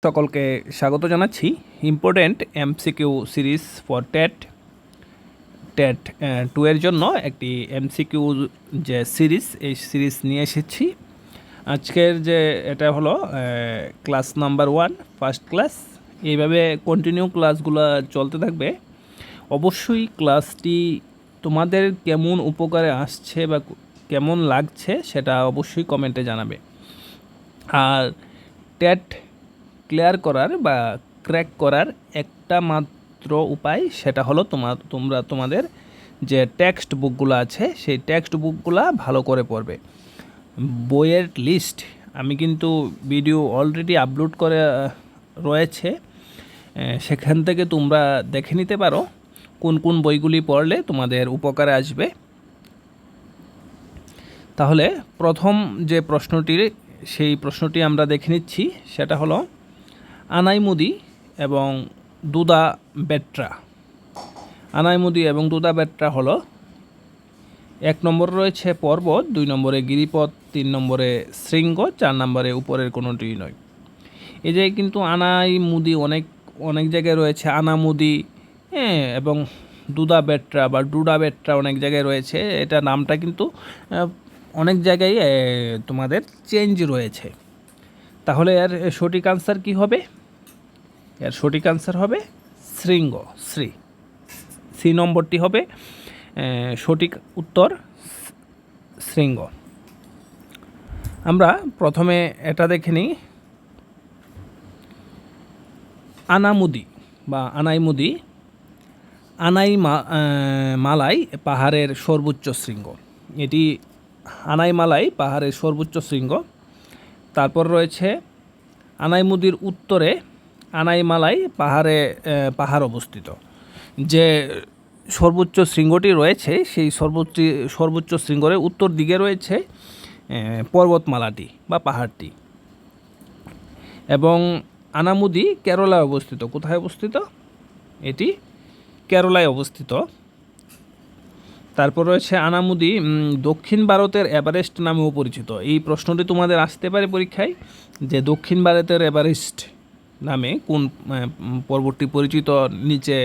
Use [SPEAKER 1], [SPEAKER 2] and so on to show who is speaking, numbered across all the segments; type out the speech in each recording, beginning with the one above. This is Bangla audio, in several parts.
[SPEAKER 1] সকলকে স্বাগত জানাচ্ছি important MCQ series for TET TET 2 এর জন্য একটি এমসিকিউ যে সিরিজ এই সিরিজ নিয়ে এসেছি। আজকের যে এটা হলো ক্লাস নাম্বার 1 ফার্স্ট ক্লাস। এইভাবে কন্টিনিউ ক্লাসগুলো চলতে থাকবে। অবশ্যই ক্লাসটি তোমাদের কেমন উপকারে আসছে বা কেমন লাগছে সেটা অবশ্যই কমেন্টে জানাবে। আর টেট ক্লিয়ার করার বা ক্র্যাক করার একটা মাত্র উপায়, সেটা হলো তোমরা তোমাদের যে টেক্সট বুকগুলো আছে সেই টেক্সট বুকগুলো ভালো করে পড়বে। বইয়ের লিস্ট আমি কিন্তু ভিডিও অলরেডি আপলোড করে রয়েছে, সেখান থেকে তোমরা দেখে নিতে পারো কোন কোন বইগুলি পড়লে তোমাদের উপকারে আসবে। তাহলে প্রথম যে সেই প্রশ্নটি আমরা দেখে নিচ্ছি, সেটা হলো আনাইমুদি এবং দুদা বেট্রা। আনাইমুদি এবং দুদা বেট্রা হলো 1 নম্বরে রয়েছে পর্বত, 2 নম্বরে গিরিপথ, 3 নম্বরে শৃঙ্গ, 4 নম্বরে উপরের কোনোটি নয়। এই যে কিন্তু আনাইমুদি অনেক জায়গায় রয়েছে, আনামুদি এবং দুদা বেট্রা বা ডুডা বেট্রা অনেক জায়গায় রয়েছে। এটা নামটা কিন্তু অনেক জায়গায় তোমাদের চেঞ্জ রয়েছে। তাহলে এর সঠিক আনসার কি হবে? এর সঠিক আনসার হবে শৃঙ্গ, সি নম্বরটি হবে সঠিক উত্তর, শৃঙ্গ। আমরা প্রথমে এটা দেখে নিই, আনামুদি বা আনাইমুদি মালাই পাহাড়ের সর্বোচ্চ শৃঙ্গ। এটি আনাইমালাই পাহাড়ের সর্বোচ্চ শৃঙ্গ। তারপর রয়েছে আনাইমুদির উত্তরে আনাইমালাই পাহাড় অবস্থিত। যে সর্বোচ্চ শৃঙ্গটি রয়েছে সেই সর্বোচ্চ শৃঙ্গের উত্তর দিকে রয়েছে পর্বতমালাটি বা পাহাড়টি। এবং আনামুদি কেরলায় অবস্থিত। কোথায় অবস্থিত? এটি কেরলায় অবস্থিত। তারপর রয়েছে আনামুদি দক্ষিণ ভারতের এভারেস্ট নামেও পরিচিত। এই প্রশ্নটি তোমাদের আসতে পারে পরীক্ষায়, যে দক্ষিণ ভারতের এভারেস্ট নামে কোন পর্বতটি পরিচিত, নিচে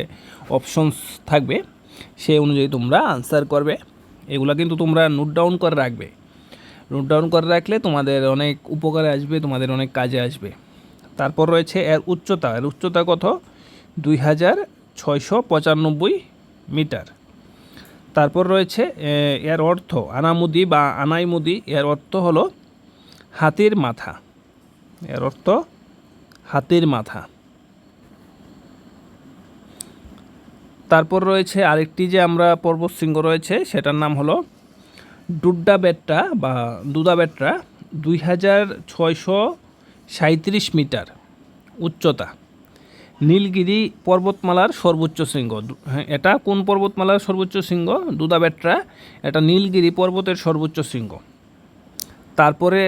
[SPEAKER 1] অপশনস থাকবে, সেই অনুযায়ী তোমরা আনসার করবে। এগুলো কিন্তু তোমরা নোট ডাউন করে রাখবে। নোট ডাউন করে রাখলে তোমাদের অনেক উপকারে আসবে, তোমাদের অনেক কাজে আসবে। তারপর রয়েছে এর উচ্চতা কত? 2695 মিটার। তারপর রয়েছে এর অর্থ, আনামুদি বা আনাইমুদি এর অর্থ হলো হাতির মাথা। এর অর্থ হাতির মাথা। তারপর রয়েছে আরেকটি যে আমরা পর্বতশৃঙ্গ রয়েছে, সেটার নাম হলো ডুড্ডা বেট্রা বা দুদা বেট্রা, 2637 মিটার উচ্চতা। নীলগিরি পর্বতমালার সর্বোচ্চ শৃঙ্গ। এটা কোন পর্বতমালার সর্বোচ্চ শৃঙ্গ? দুদা বেট্রা। এটা নীলগিরি পর্বতের সর্বোচ্চ শৃঙ্গ। তারপরে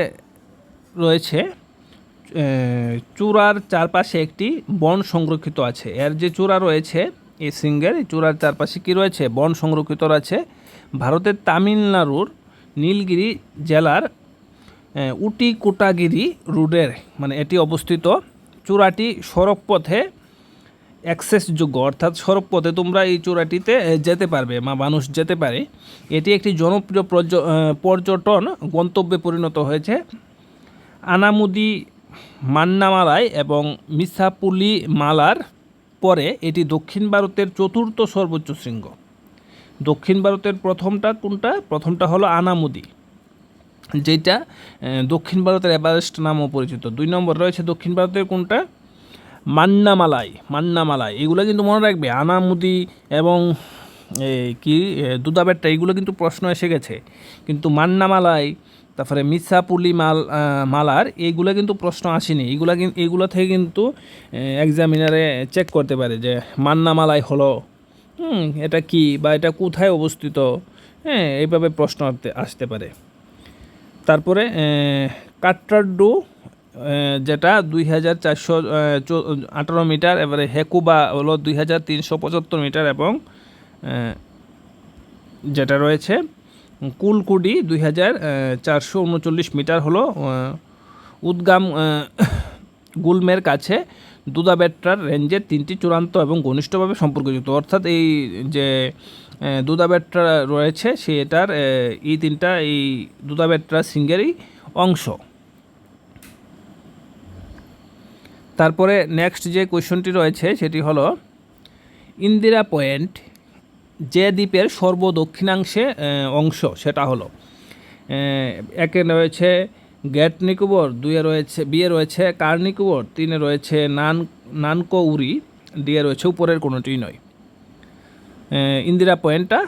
[SPEAKER 1] রয়েছে চূড়ার চারপাশে একটি বন সংরক্ষিত আছে। এর যে চূড়া রয়েছে এই শৃঙ্গের, চূড়ার চারপাশে কি রয়েছে? বন সংরক্ষিত আছে। ভারতের তামিলনাড়ুর নীলগিরি জেলার উটি কোটাগিরি রোডের এটি অবস্থিত। চূড়াটি সড়ক পথে অ্যাক্সেসযোগ্য, অর্থাৎ সড়ক পথে তোমরা এই চূড়াটিতে যেতে পারবে বা মানুষ যেতে পারে। এটি একটি জনপ্রিয় পর্যটন গন্তব্যে পরিণত হয়েছে। আনামুদি মান্নামালাই এবং মিসাপুলি মালার পরে এটি দক্ষিণ ভারতের 4র্থ সর্বোচ্চ শৃঙ্গ। দক্ষিণ ভারতের প্রথমটা কোনটা? প্রথমটা হলো আনামুদি, যেটা দক্ষিণ ভারতের এভারেস্ট নামও পরিচিত। 2 নম্বর রয়েছে দক্ষিণ ভারতের কোনটা? মান্নামালাই। এগুলো কিন্তু মনে রাখবে। আনামুদি এবং দুদা বেট্রা এগুলো কিন্তু প্রশ্ন এসে গেছে, কিন্তু মান্নামালাই, তারপরে মিসাপুলি মালার এইগুলো কিন্তু প্রশ্ন আসেনি। এইগুলো থেকে কিন্তু এক্সামিনারে চেক করতে পারে যে মান্নামালাই হলো এটা কি বা এটা কোথায় অবস্থিত, এইভাবে প্রশ্ন আসতে পারে। তারপরে কাটরাড্ডু, যেটা 2418 মিটার। এবারে হেকুবা হলো 2375 মিটার এবং যেটা রয়েছে কুলকুডি 2439 মিটার হলো উদ্গাম গুল্মের কাছে দুদাবেট্রার রেঞ্জের 3টি চূড়ান্ত এবং ঘনিষ্ঠভাবে সম্পর্কযুক্ত। অর্থাৎ এই যে দুদাবেট্রা রয়েছে সেটার এই 3টা এই দুদাবেট্রা সিঙ্গেরই অংশ। তারপরে নেক্সট যে কোয়েশ্চনটি রয়েছে সেটি হলো ইন্দিরা পয়েন্ট যে দ্বীপের সর্বদক্ষিণাংশে অংশ সেটা হলো একে রয়েছে গ্রেট নিকোবর, বিয়ে রয়েছে কার নিকোবর, 3 রয়েছে নানকৌরি, দিয়ে রয়েছে উপরের কোনোটিই নয়। ইন্দিরা পয়েন্টটা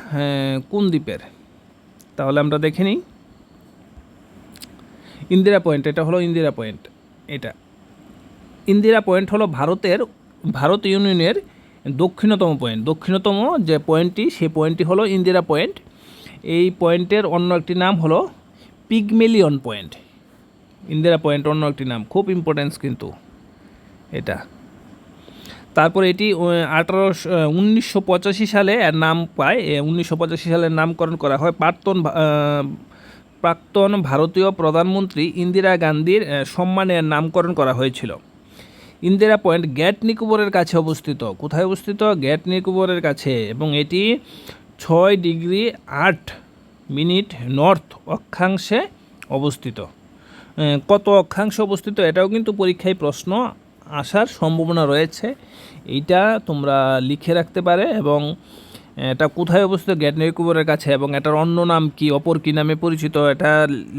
[SPEAKER 1] কোন দ্বীপের? তাহলে আমরা দেখে নিই। ইন্দিরা পয়েন্ট, এটা হলো ইন্দিরা পয়েন্ট। ইন্দিরা পয়েন্ট হলো ভারত ইউনিয়নের দক্ষিণতম পয়েন্ট। দক্ষিণতম যে পয়েন্টটি সেই পয়েন্টটি হলো ইন্দিরা পয়েন্ট। এই পয়েন্টের অন্য একটি নাম হলো পিগমেলিয়ন পয়েন্ট। ইন্দিরা পয়েন্ট অন্য একটি নাম, খুব ইম্পর্টেন্স কিন্তু এটা। তারপর এটি 1985 সালে এর নাম পায়। 1985 সালে নামকরণ করা হয় প্রাক্তন ভারতীয় প্রধানমন্ত্রী ইন্দিরা গান্ধীর সম্মানে এর নামকরণ করা হয়েছিল। ইন্দিরা পয়েন্ট গ্রেট নিকোবরের কাছে অবস্থিত। কোথায় অবস্থিত? গ্রেট নিকোবরের কাছে, এবং এটি 6 ডিগ্রি 8 মিনিট নর্থ অক্ষাংশে অবস্থিত। কত অক্ষাংশে অবস্থিত এটাও কিন্তু পরীক্ষায় প্রশ্ন আসার সম্ভাবনা রয়েছে, এইটা তোমরা লিখে রাখতে পারে। এবং এটা কোথায় অবস্থিত? গ্রেট নিকোবরের কাছে, এবং এটার অন্য নাম কি, অপর কী নামে পরিচিত, এটা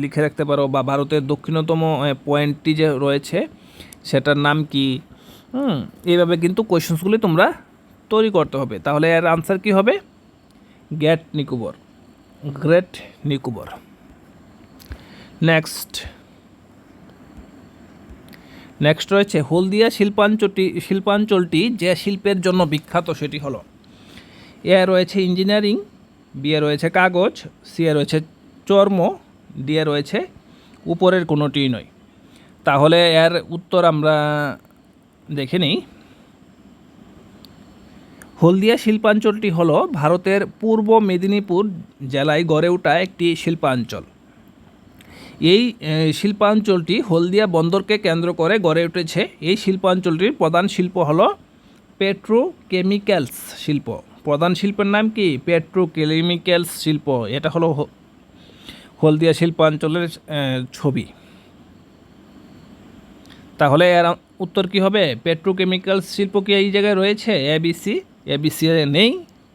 [SPEAKER 1] লিখে রাখতে পারো। বা ভারতের দক্ষিণতম পয়েন্টটি যে রয়েছে সেটার নাম কি, এইভাবে কিন্তু কোয়েশ্চেন্সগুলি তোমরা তৈরি করতে হবে। তাহলে এর আনসার কি হবে? গ্রেট নিকোবর। নেক্সট রয়েছে হলদিয়া শিল্পাঞ্চলটি যে শিল্পের জন্য বিখ্যাত সেটি হলো এ রয়েছে ইঞ্জিনিয়ারিং, বি রয়েছে কাগজ, সি রয়েছে চর্ম, ডি রয়েছে উপরের কোনোটিই নয়। তাহলে এর উত্তর আমরা দেখে নিই। হলদিয়া শিল্পাঞ্চলটি হলো ভারতের পূর্ব মেদিনীপুর জেলায় গড়ে ওঠা একটি শিল্পাঞ্চল। এই শিল্পাঞ্চলটি হলদিয়া বন্দরকে কেন্দ্র করে গড়ে উঠেছে। এই শিল্পাঞ্চলটির প্রধান শিল্প হলো পেট্রোকেমিক্যালস শিল্প। প্রধান শিল্পের নাম কি? পেট্রোকেমিক্যালস শিল্প। এটা হলো হলদিয়া শিল্পাঞ্চলের ছবি। তাহলে এর উত্তর কি হবে? পেট্রোকেমিক্যালস শিল্প কি এই জায়গায় রয়েছে? এবিসি নেই।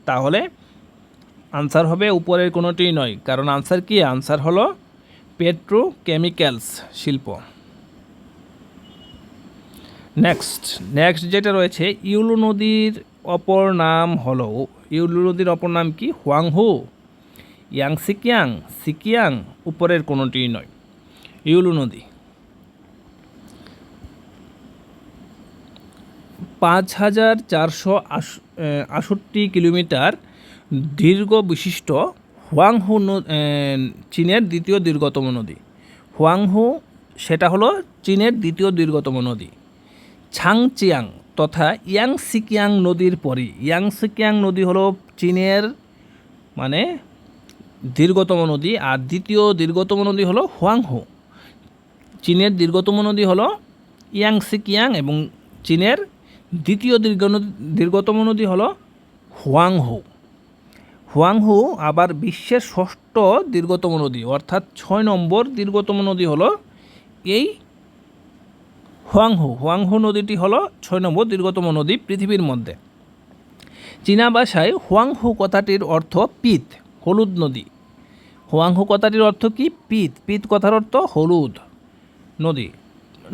[SPEAKER 1] তাহলে আনসার হবে উপরের কোনোটিই নয়, কারণ আনসার কি? আনসার হলো পেট্রোকেমিক্যালস শিল্প। নেক্সট যেটা রয়েছে ইউলু নদীর অপর নাম হলো, ইউলু নদীর অপর নাম কি? হোয়াংহো, সিকিয়াং, উপরের কোনোটিই নয়। ইউলু নদী 5468 কিলোমিটার দীর্ঘ বিশিষ্ট হোয়াংহো চীনের দ্বিতীয় দীর্ঘতম নদী। হোয়াংহো সেটা হলো চীনের দ্বিতীয় দীর্ঘতম নদী। ছাংচিয়াং তথা ইয়াংসিকিয়াং নদীর পরই। ইয়াংসিকিয়াং নদী হলো চীনের মানে দীর্ঘতম নদী, আর দ্বিতীয় দীর্ঘতম নদী হলো হোয়াংহো। চীনের দীর্ঘতম নদী হলো ইয়াংসিকিয়াং এবং চীনের দ্বিতীয় দীর্ঘতম নদী হলো হোয়াংহো আবার বিশ্বের 6ষ্ঠ দীর্ঘতম নদী, অর্থাৎ 6 নম্বর দীর্ঘতম নদী হলো এই হোয়াংহো নদীটি হলো 6 নম্বর দীর্ঘতম নদী পৃথিবীর মধ্যে। চীনা ভাষায় হোয়াংহো কথাটির অর্থ পিত, হলুদ নদী। হোয়াংহো কথাটির অর্থ কি? পিত কথার অর্থ হলুদ নদী।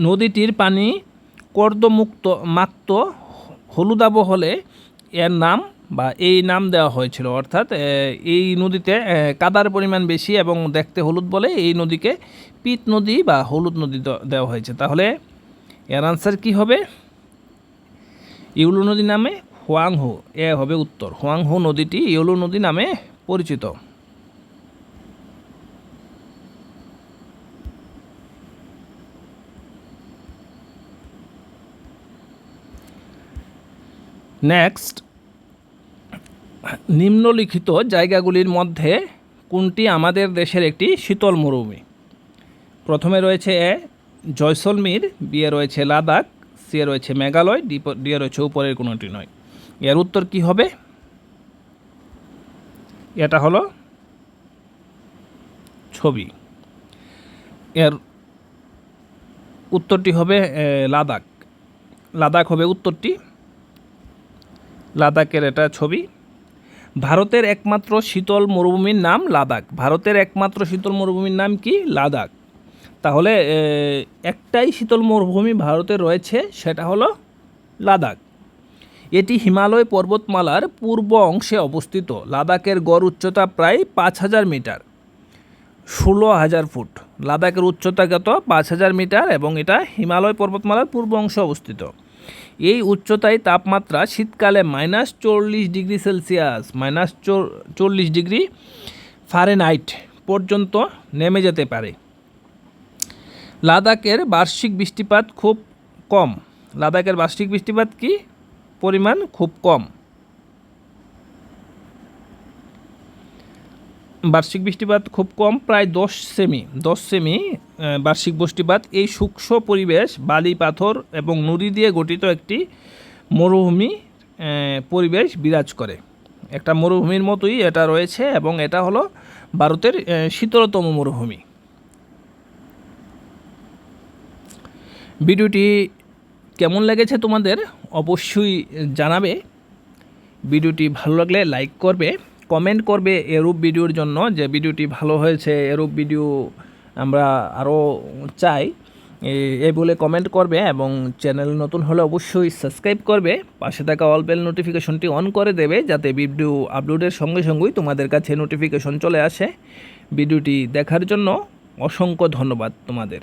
[SPEAKER 1] নদীটির পানি কর্দমাক্ত হলুদাভ হলে এর নাম বা এই নাম দেওয়া হয়েছিল। অর্থাৎ এই নদীতে কাদার পরিমাণ বেশি এবং দেখতে হলুদ বলে এই নদীকে পিত নদী বা হলুদ নদী দেওয়া হয়েছে। তাহলে এর আনসার কি হবে? ইউলু নদী নামে হোয়াংহো, এ হবে উত্তর। হোয়াংহো নদীটি ইউলু নদী নামে পরিচিত। নেক্সট, নিম্নলিখিত জায়গাগুলির মধ্যে কোনটি আমাদের দেশের একটি শীতল মরুভূমি? প্রথমে রয়েছে জয়সলমীর, বি এ রয়েছে লাদাখ, সি এ রয়েছে মেঘালয়, ডি এ রয়েছে উপরের কোনোটি নয়। এর উত্তর কি হবে? এটা হলো ছবি। এর উত্তরটি হবে লাদাখ। লাদাখ হবে উত্তরটি। লাদাখের এটা ছবি। ভারতের একমাত্র শীতল মরুভূমির নাম লাদাখ। ভারতের একমাত্র শীতল মরুভূমির নাম কি? লাদাখ। তাহলে একটাই শীতল মরুভূমি ভারতে রয়েছে, সেটা হলো লাদাখ। এটি হিমালয় পর্বতমালার পূর্ব অংশে অবস্থিত। লাদাখের গড় উচ্চতা প্রায় 5000 মিটার, 16,000 ফুট। লাদাখের উচ্চতা কত? 5000 মিটার, এবং এটা হিমালয় পর্বতমালার পূর্ব অংশে অবস্থিত। এই উচ্চতায় তাপমাত্রা শীতকালে -40 ডিগ্রি সেলসিয়াস, -40 ডিগ্রি ফারেনহাইট পর্যন্ত নেমে যেতে পারে। লাদাখের বার্ষিক বৃষ্টিপাত খুব কম। লাদাখের বার্ষিক বৃষ্টিপাত কি পরিমাণ? খুব কম। বার্ষিক বৃষ্টিপাত খুব কম, প্রায় 10 সেমি বার্ষিক বৃষ্টিপাত। এই শুষ্ক পরিবেশ বালি, পাথর এবং নুড়ি দিয়ে গঠিত একটি মরুভূমি পরিবেশ বিরাজ করে। একটা মরুভূমির মতোই এটা রয়েছে, এবং এটা হলো ভারতের শীতলতম মরুভূমি। ভিডিওটি কেমন লেগেছে তোমাদের অবশ্যই জানাবে। ভিডিওটি ভালো লাগলে লাইক করবে, কমেন্ট করবে এরূপ ভিডিওর জন্য, যে ভিডিওটি ভালো হয়েছে, এরূপ ভিডিও আমরা আরও চাই, এই বলে কমেন্ট করবে। এবং চ্যানেল নতুন হলে অবশ্যই সাবস্ক্রাইব করবে, পাশে থাকা অল বেল নোটিফিকেশনটি অন করে দেবে, যাতে ভিডিও আপলোডের সঙ্গে সঙ্গেই তোমাদের কাছে নোটিফিকেশন চলে আসে। ভিডিওটি দেখার জন্য অসংখ্য ধন্যবাদ তোমাদের।